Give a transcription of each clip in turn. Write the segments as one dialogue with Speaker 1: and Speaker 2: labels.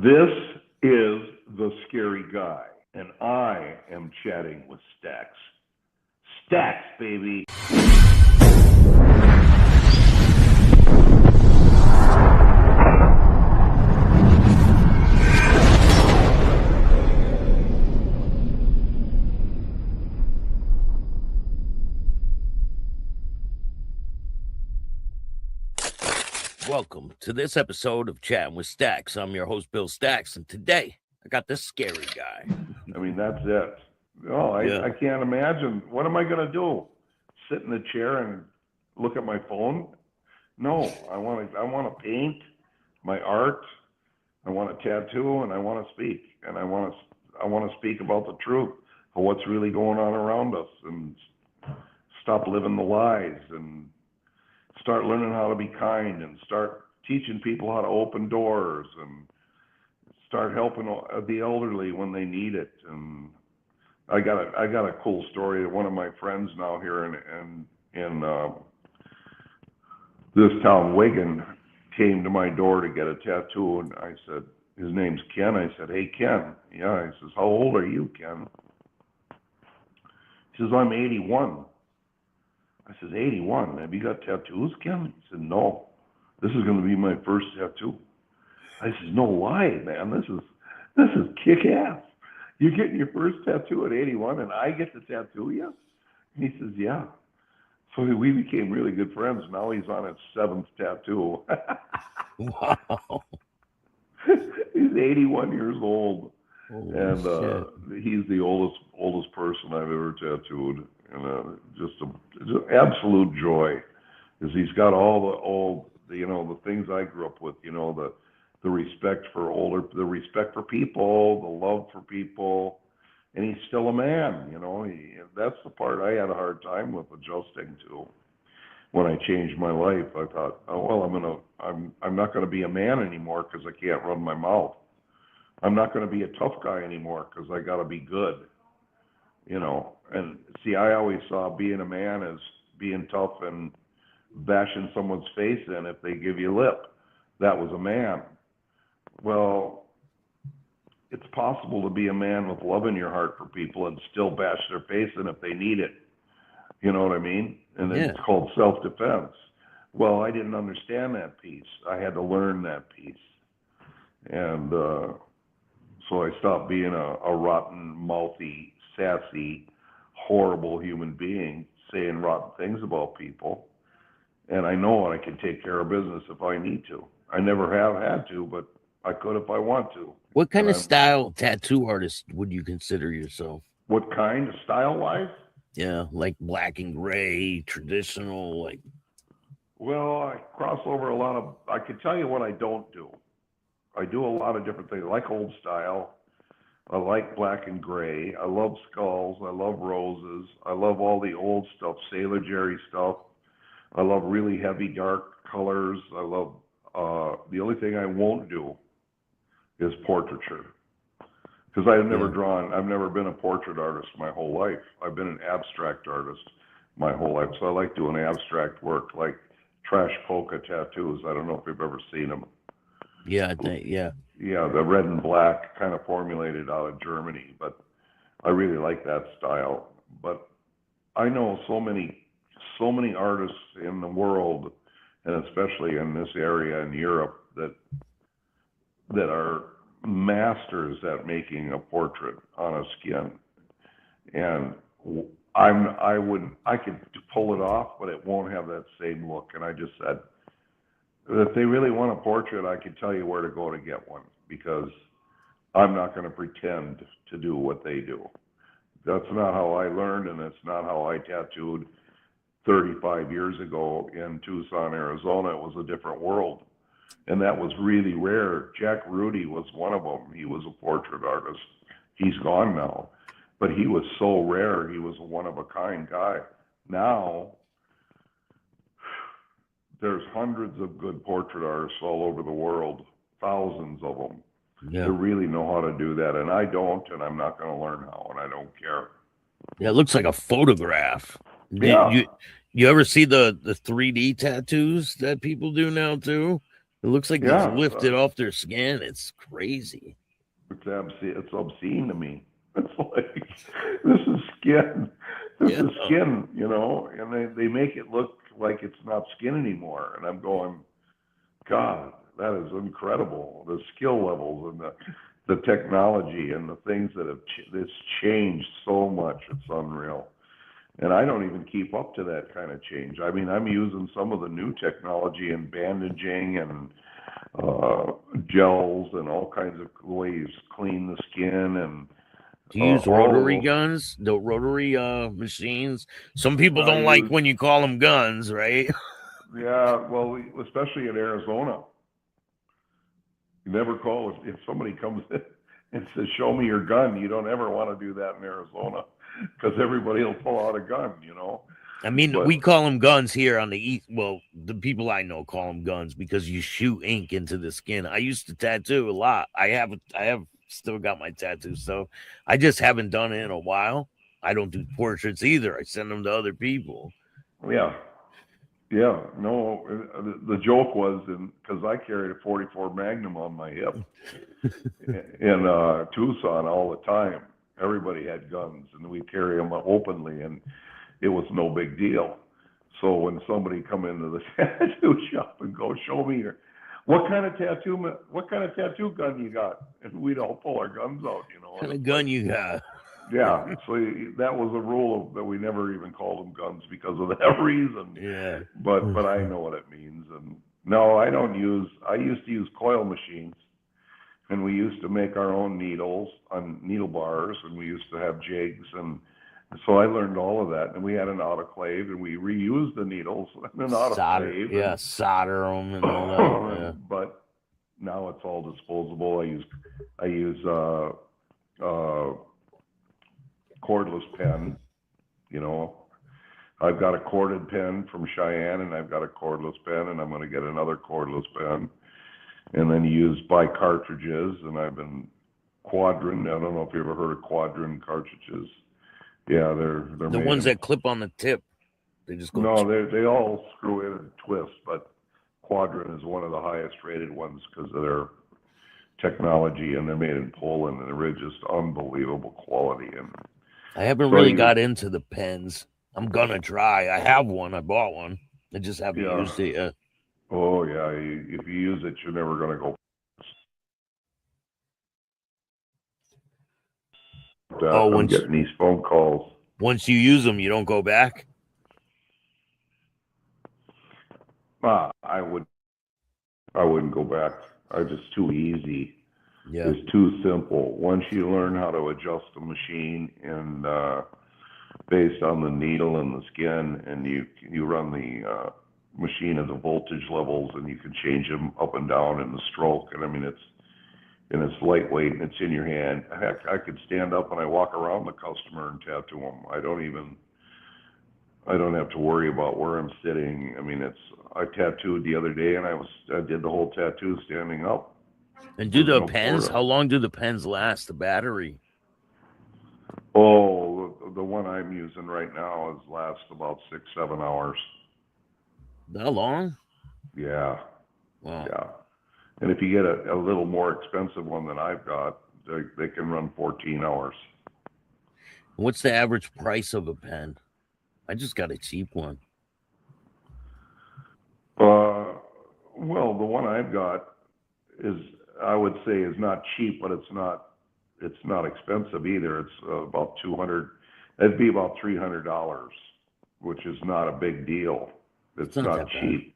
Speaker 1: This is The Scary Guy, and I am chatting with Staxx. Staxx, baby.
Speaker 2: Welcome to this episode of Chattin with Staxx. I'm your host, Bill Staxx, and today I got this scary guy.
Speaker 1: I mean, that's it. Oh, I can't imagine. What am I going to do? Sit in the chair and look at my phone? No, I want to paint my art. I want a tattoo, and I want to speak. And I want to speak about the truth of what's really going on around us, and stop living the lies, and start learning how to be kind, and start teaching people how to open doors, and start helping the elderly when they need it. And I got a cool story. One of my friends now here in this town, Wigan, came to my door to get a tattoo, and I said, his name's Ken. I said, "Hey, Ken." Yeah, he says, "How old are you, Ken?" He says, "I'm 81. I says, 81, have you got tattoos, Ken? He said, "No, this is going to be my first tattoo." I says, "No lie, man, this is kick-ass. You're getting your first tattoo at 81 and I get to tattoo you?" And he says, "Yeah." So we became really good friends. Now he's on his 7th tattoo.
Speaker 2: Wow.
Speaker 1: He's 81 years old.
Speaker 2: Holy
Speaker 1: And
Speaker 2: shit.
Speaker 1: he's the oldest person I've ever tattooed. And just an absolute joy, is he's got all the things I grew up with, the respect for the respect for people, the love for people, and he's still a man. That's the part I had a hard time with adjusting to. When I changed my life, I thought, oh well, I'm not going to be a man anymore because I can't run my mouth. I'm not going to be a tough guy anymore because I got to be good. And see, I always saw being a man as being tough and bashing someone's face in if they give you lip. That was a man. Well, it's possible to be a man with love in your heart for people and still bash their face in if they need it. You know what I mean? And it's called self-defense. Well, I didn't understand that piece. I had to learn that piece. And so I stopped being a rotten, mouthy, sassy, horrible human being saying rotten things about people. And I know I can take care of business if I need to. I never have had to, but I could if I want to.
Speaker 2: What kind of style tattoo artist would you consider yourself?
Speaker 1: What kind? Style-wise?
Speaker 2: Yeah, like black and gray, traditional, like...
Speaker 1: Well, I cross over a lot of... I can tell you what I don't do. I do a lot of different things. I like old style. I like black and gray. I love skulls. I love roses. I love all the old stuff, Sailor Jerry stuff. I love really heavy, dark colors. I love, the only thing I won't do is portraiture. Because I've never been a portrait artist my whole life. I've been an abstract artist my whole life. So I like doing abstract work, like trash polka tattoos. I don't know if you've ever seen them.
Speaker 2: Yeah, I think, yeah.
Speaker 1: Yeah, the red and black, kind of formulated out of Germany, but I really like that style. But I know so many artists in the world, and especially in this area in Europe, that are masters at making a portrait on a skin. And I could pull it off, but it won't have that same look. And I just said, if they really want a portrait, I can tell you where to go to get one, because I'm not going to pretend to do what they do. That's not how I learned, and it's not how I tattooed 35 years ago in Tucson, Arizona. It was a different world, and that was really rare. Jack Rudy was one of them. He was a portrait artist. He's gone now, but he was so rare. He was a one-of-a-kind guy. Now, there's hundreds of good portrait artists all over the world, thousands of them.
Speaker 2: Yeah.
Speaker 1: That really know how to do that, and I don't, and I'm not going to learn how, and I don't care.
Speaker 2: Yeah, it looks like a photograph.
Speaker 1: Yeah.
Speaker 2: You ever see the 3D tattoos that people do now too? It looks like it's
Speaker 1: Yeah,
Speaker 2: lifted off their skin. It's crazy.
Speaker 1: it's obscene to me. It's like this is skin. This
Speaker 2: Yeah.
Speaker 1: is skin, and they make it look like it's not skin anymore. And I'm going, God, that is incredible. The skill levels and the technology and the things that it's changed so much. It's unreal. And I don't even keep up to that kind of change. I mean, I'm using some of the new technology in bandaging and gels and all kinds of ways to clean the skin and
Speaker 2: Do you use
Speaker 1: all of
Speaker 2: rotary
Speaker 1: those.
Speaker 2: guns? The rotary machines? Some people
Speaker 1: I
Speaker 2: don't like
Speaker 1: use,
Speaker 2: when you call them guns, right?
Speaker 1: yeah, well, especially in Arizona. You never call if somebody comes in and says, "Show me your gun." You don't ever want to do that in Arizona because everybody will pull out a gun.
Speaker 2: I mean,
Speaker 1: But
Speaker 2: we call them guns here on the east. Well, the people I know call them guns because you shoot ink into the skin. I used to tattoo a lot. I have still got my tattoos, so I just haven't done it in a while. I don't do portraits either. I send them to other people.
Speaker 1: yeah, yeah, no. The joke was, because I carried a 44 Magnum on my hip in Tucson all the time. Everybody had guns, and we carry them openly, and it was no big deal. So when somebody come into the tattoo shop and go, "Show me what kind of tattoo gun you got?" and we'd all pull our guns out,
Speaker 2: What kind
Speaker 1: and
Speaker 2: of
Speaker 1: it's
Speaker 2: gun
Speaker 1: like,
Speaker 2: you got?
Speaker 1: yeah. So that was a rule that we never even called them guns because of that reason.
Speaker 2: Yeah.
Speaker 1: But I know what it means, and no, I don't use. I used to use coil machines, and we used to make our own needles on needle bars, and we used to have jigs, and so I learned all of that. And we had an autoclave, and we reused the needles in an
Speaker 2: Solder,
Speaker 1: autoclave.
Speaker 2: yeah, solder them and all that. Yeah.
Speaker 1: But now it's all disposable. I use cordless pen. I've got a corded pen from Cheyenne, and I've got a cordless pen, and I'm going to get another cordless pen. And then use by cartridges, and I've been Quadrin. I don't know if you ever heard of Quadrin cartridges. Yeah, they're
Speaker 2: The
Speaker 1: made
Speaker 2: ones that clip on the tip, they just go.
Speaker 1: No, they all screw in and twist, but Quadrin is one of the highest rated ones because of their technology, and they're made in Poland, and they're just unbelievable quality. And
Speaker 2: I haven't really got into the pens. I'm gonna try. I have one. I bought one. I just haven't used it yet.
Speaker 1: Oh yeah, if you use it, you're never gonna go. I'm getting these phone calls.
Speaker 2: Once you use them, you don't go back.
Speaker 1: I wouldn't go back. It's just too easy.
Speaker 2: Yeah.
Speaker 1: It's too simple. Once you learn how to adjust the machine and based on the needle and the skin, and you run the machine at the voltage levels, and you can change them up and down in the stroke. And I mean, it's lightweight and it's in your hand. Heck, I could stand up and I walk around the customer and tattoo them. I don't have to worry about where I'm sitting. I mean, I tattooed the other day, and I did the whole tattoo standing up.
Speaker 2: And do the pens? How long do the pens last? The battery?
Speaker 1: Oh, the one I'm using right now lasts about 6-7 hours.
Speaker 2: That long?
Speaker 1: Yeah.
Speaker 2: Wow.
Speaker 1: Yeah. And if you get a little more expensive one than I've got, they can run 14 hours.
Speaker 2: What's the average price of a pen? I just got a cheap one.
Speaker 1: Well, the one I've got I would say is not cheap, but it's not expensive either. It's about $200. It'd be about $300, which is not a big deal. It's not cheap.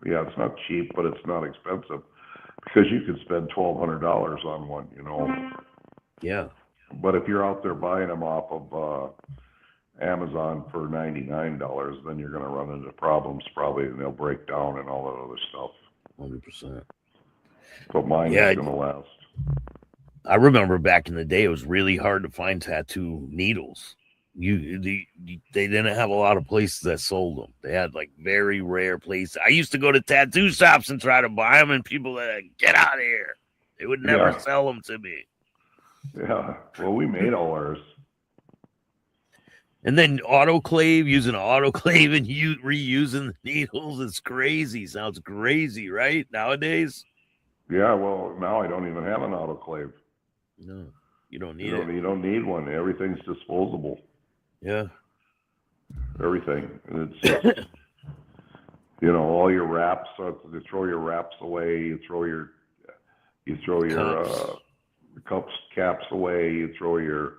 Speaker 1: Yeah, it's not cheap, but it's not expensive because you could spend $1,200 on one,
Speaker 2: Yeah.
Speaker 1: But if you're out there buying them off of Amazon for $99, then you're going to run into problems probably, and they'll break down and all that other stuff.
Speaker 2: 100%.
Speaker 1: But mine is going to last.
Speaker 2: I remember back in the day, it was really hard to find tattoo needles. They didn't have a lot of places that sold them. They had like very rare places. I used to go to tattoo shops and try to buy them, and people would get out of here. They would never sell them to me.
Speaker 1: Yeah. Well, we made all ours.
Speaker 2: And then autoclave, using an autoclave and reusing the needles is crazy. Sounds crazy, right? Nowadays.
Speaker 1: Yeah, well, now I don't even have an autoclave.
Speaker 2: No, you don't need it.
Speaker 1: You don't need one. Everything's disposable.
Speaker 2: Yeah.
Speaker 1: Everything. It's just, you know, all your wraps. You throw your wraps away. You throw your cups, caps away. You throw your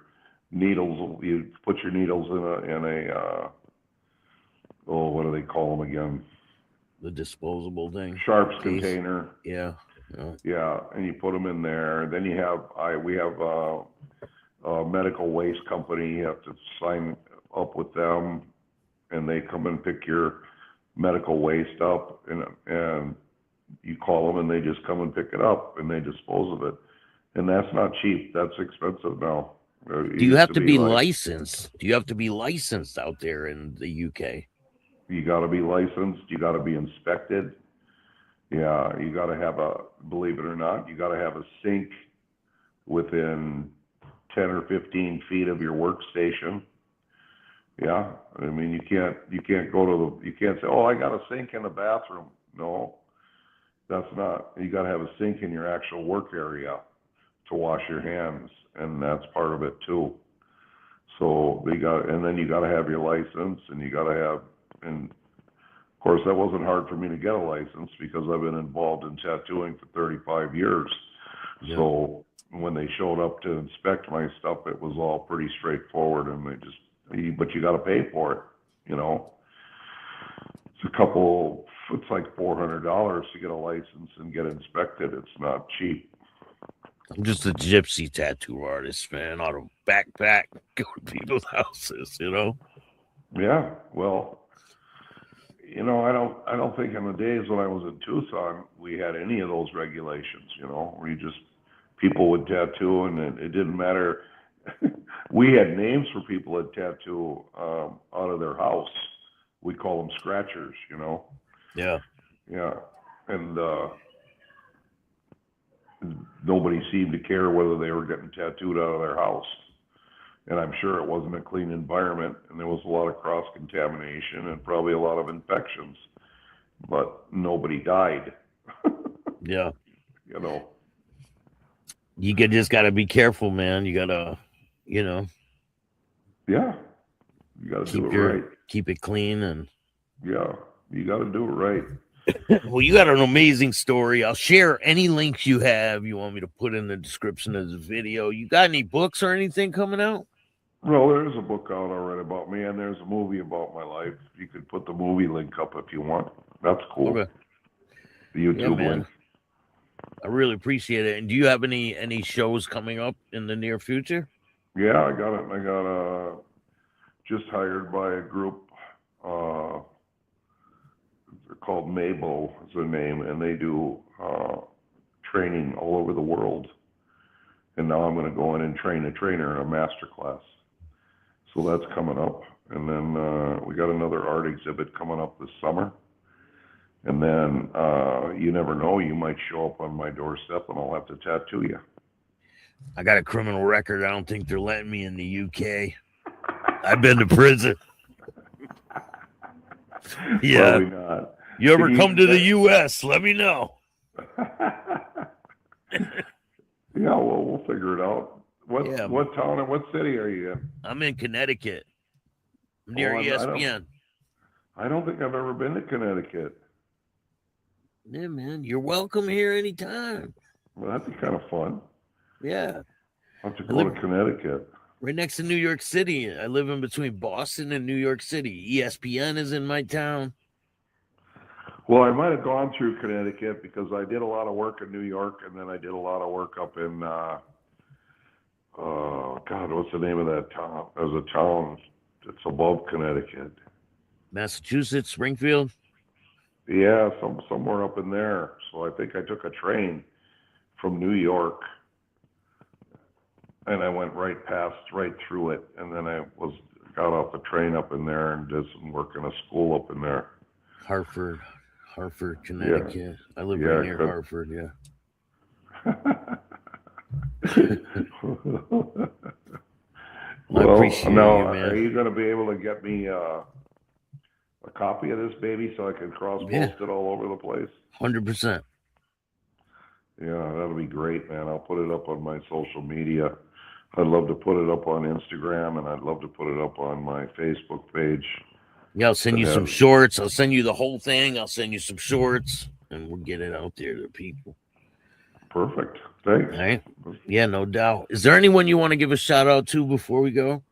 Speaker 1: needles. You put your needles in a what do they call them again?
Speaker 2: The disposable thing.
Speaker 1: Sharps
Speaker 2: Case.
Speaker 1: container.
Speaker 2: Yeah.
Speaker 1: Yeah, and you put them in there. And then we have a medical waste company. You have to sign up with them, and they come and pick your medical waste up, and you call them, and they just come and pick it up, and they dispose of it. And that's not cheap. That's expensive now.
Speaker 2: Do you have to be licensed? Do you have to be licensed out there in the UK?
Speaker 1: You got to be licensed. You got to be inspected. Yeah, you got to have believe it or not, you got to have a sink within 10 or 15 feet of your workstation. Yeah, I mean, you can't say, oh, I got a sink in the bathroom. No, that's not. You got to have a sink in your actual work area to wash your hands, and that's part of it too. So and then you got to have your license, and you got to have, and of course, that wasn't hard for me to get a license because I've been involved in tattooing for 35 years. Yeah. So when they showed up to inspect my stuff, it was all pretty straightforward, and but you got to pay for it, you know. It's like $400 to get a license and get inspected. It's not cheap.
Speaker 2: I'm just a gypsy tattoo artist, man. On a backpack, go to people's houses, you know.
Speaker 1: Yeah, well, you know, I don't think in the days when I was in Tucson we had any of those regulations, you know, where people would tattoo and it didn't matter. We had names for people that tattoo out of their house. We call them scratchers, you know.
Speaker 2: Yeah.
Speaker 1: Yeah. And nobody seemed to care whether they were getting tattooed out of their house. And I'm sure it wasn't a clean environment, and there was a lot of cross-contamination and probably a lot of infections, but nobody died.
Speaker 2: Yeah.
Speaker 1: You know.
Speaker 2: You just got to be careful, man. You got to, you know.
Speaker 1: Yeah. You got to do it right.
Speaker 2: Keep it clean. And
Speaker 1: yeah, you got to do it right.
Speaker 2: Well, you got an amazing story. I'll share any links you have you want me to put in the description of the video. You got any books or anything coming out?
Speaker 1: Well, there's a book out already about me, and there's a movie about my life. You could put the movie link up if you want. That's cool.
Speaker 2: Okay.
Speaker 1: The YouTube link.
Speaker 2: I really appreciate it. And do you have any shows coming up in the near future?
Speaker 1: Yeah, I got it. I got just hired by a group. They're called Mabel is their name, and they do training all over the world. And now I'm going to go in and train a trainer in a master class. So that's coming up. And then we got another art exhibit coming up this summer. And then you never know, you might show up on my doorstep and I'll have to tattoo you.
Speaker 2: I got a criminal record. I don't think they're letting me in the UK. I've been to prison. Yeah.
Speaker 1: Probably not.
Speaker 2: You ever come to the US, let me know.
Speaker 1: Yeah, well, we'll figure it out. What town and what city are you in?
Speaker 2: I'm in Connecticut. I'm near ESPN.
Speaker 1: I don't think I've ever been to Connecticut.
Speaker 2: Yeah, man. You're welcome here anytime.
Speaker 1: Well, that'd be kind of fun.
Speaker 2: Yeah.
Speaker 1: I'll have to go to Connecticut.
Speaker 2: Right next to New York City. I live in between Boston and New York City. ESPN is in my town.
Speaker 1: Well, I might have gone through Connecticut because I did a lot of work in New York, and then I did a lot of work up in, what's the name of that town? There's a town that's above Connecticut.
Speaker 2: Massachusetts, Springfield?
Speaker 1: Yeah, somewhere up in there. So I think I took a train from New York, and I went right through it, and then I got off the train up in there and did some work in a school up in there.
Speaker 2: Hartford, Connecticut. Yeah. I live right near Hartford,
Speaker 1: Well,
Speaker 2: appreciate
Speaker 1: now,
Speaker 2: you,
Speaker 1: are
Speaker 2: man.
Speaker 1: you going to be able to get me a copy of this baby so I can cross-post it all over the place?
Speaker 2: 100%.
Speaker 1: Yeah, that'll be great, man. I'll put it up on my social media. I'd love to put it up on Instagram, and I'd love to put it up on my Facebook page.
Speaker 2: Yeah, I'll send you some shorts. I'll send you the whole thing. I'll send you some shorts, and we'll get it out there to people.
Speaker 1: Perfect. Thanks.
Speaker 2: All right. Yeah, no doubt. Is there anyone you want to give a shout out to before we go?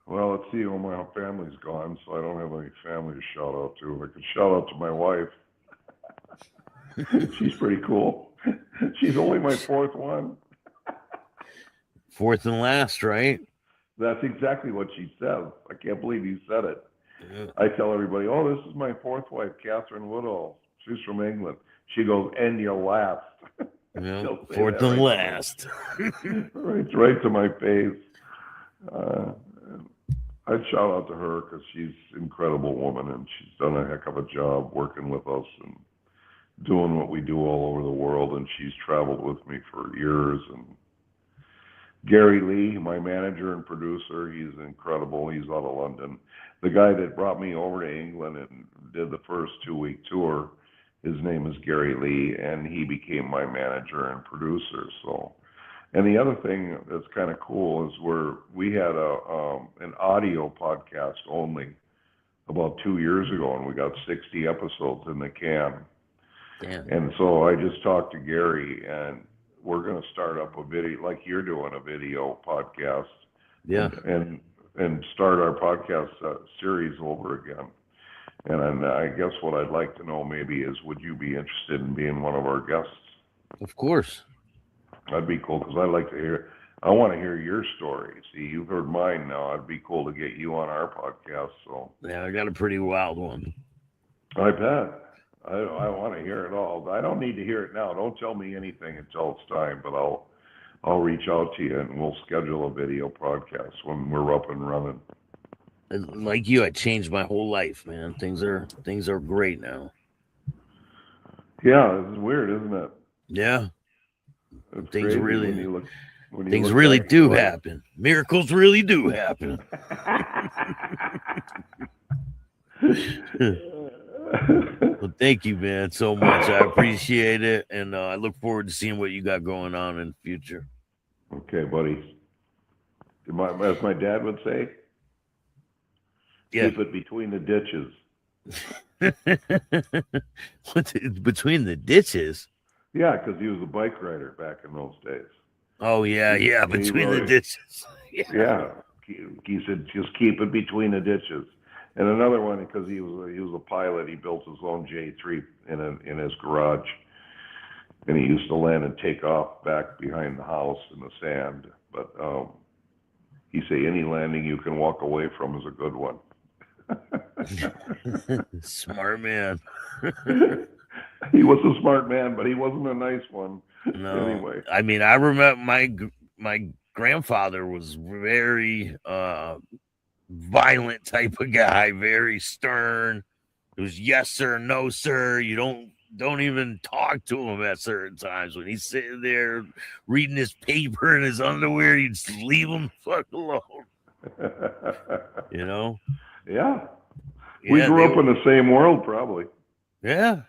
Speaker 1: Well, let's see. Well, my family's gone, so I don't have any family to shout out to. I could shout out to my wife. She's pretty cool. She's only my fourth one.
Speaker 2: Fourth and last, right?
Speaker 1: That's exactly what she says. I can't believe you said it.
Speaker 2: Yeah.
Speaker 1: I tell everybody, oh, this is my fourth wife, Catherine Woodall. She's from England. She goes, and your last.
Speaker 2: Yeah, fourth and last.
Speaker 1: right to my face. I'd shout out to her because she's an incredible woman, and she's done a heck of a job working with us and doing what we do all over the world, and she's traveled with me for years. And Gary Lee, my manager and producer, he's incredible. He's out of London. The guy that brought me over to England and did the first 2-week tour, his name is Gary Lee, and he became my manager and producer. So, and the other thing that's kind of cool is we had an audio podcast only about 2 years ago, and we got 60 episodes in the can.
Speaker 2: Damn.
Speaker 1: And so I just talked to Gary, and we're going to start up a video, like you're doing, a video podcast.
Speaker 2: Yeah.
Speaker 1: And start our podcast series over again. And I guess what I'd like to know maybe is, would you be interested in being one of our guests?
Speaker 2: Of course.
Speaker 1: That'd be cool, because I want to hear your story. See, you've heard mine now. It'd be cool to get you on our podcast. So
Speaker 2: yeah, I got a pretty wild one.
Speaker 1: I bet. I want to hear it all. I don't need to hear it now. Don't tell me anything until it's time, but I'll reach out to you, and we'll schedule a video podcast when we're up and running.
Speaker 2: Like you, I changed my whole life, man. Things are great now.
Speaker 1: Yeah, it's weird, isn't it?
Speaker 2: Yeah.
Speaker 1: It's
Speaker 2: things really
Speaker 1: when you
Speaker 2: things
Speaker 1: look
Speaker 2: really
Speaker 1: back,
Speaker 2: do happen. Miracles really do happen. Well, thank you, man, so much. I appreciate it, and I look forward to seeing what you got going on in the future.
Speaker 1: Okay, buddy. As my dad would say,
Speaker 2: yeah.
Speaker 1: Keep it between the ditches.
Speaker 2: Between the ditches?
Speaker 1: Yeah, because he was a bike rider back in those days.
Speaker 2: Oh, yeah, between the ditches.
Speaker 1: Yeah. He said, just keep it between the ditches. And another one, because he was a pilot, he built his own J3 in his garage, and he used to land and take off back behind the house in the sand. But he say any landing you can walk away from is a good one.
Speaker 2: Smart man.
Speaker 1: He was a smart man, but he wasn't a nice one.
Speaker 2: No.
Speaker 1: Anyway,
Speaker 2: I mean, I remember my grandfather was very violent type of guy, very stern. It was yes sir, no sir. You don't even talk to him at certain times. When he's sitting there reading his paper in his underwear, you just leave him the fuck alone. You know?
Speaker 1: Yeah. We grew up in the same world, probably.
Speaker 2: Yeah.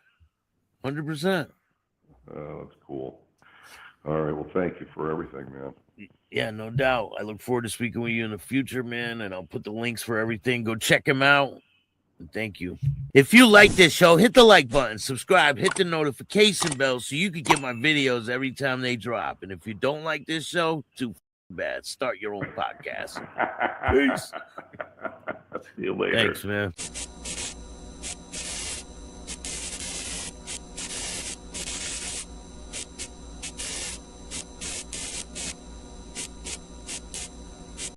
Speaker 2: 100%.
Speaker 1: That's cool. All right. Well, thank you for everything, man.
Speaker 2: Yeah, no doubt. I look forward to speaking with you in the future, man, and I'll put the links for everything. Go check him out. And thank you. If you like this show, hit the like button, subscribe, hit the notification bell so you can get my videos every time they drop. And if you don't like this show, too bad. Start your own podcast. Peace.
Speaker 1: See you later.
Speaker 2: Thanks, man.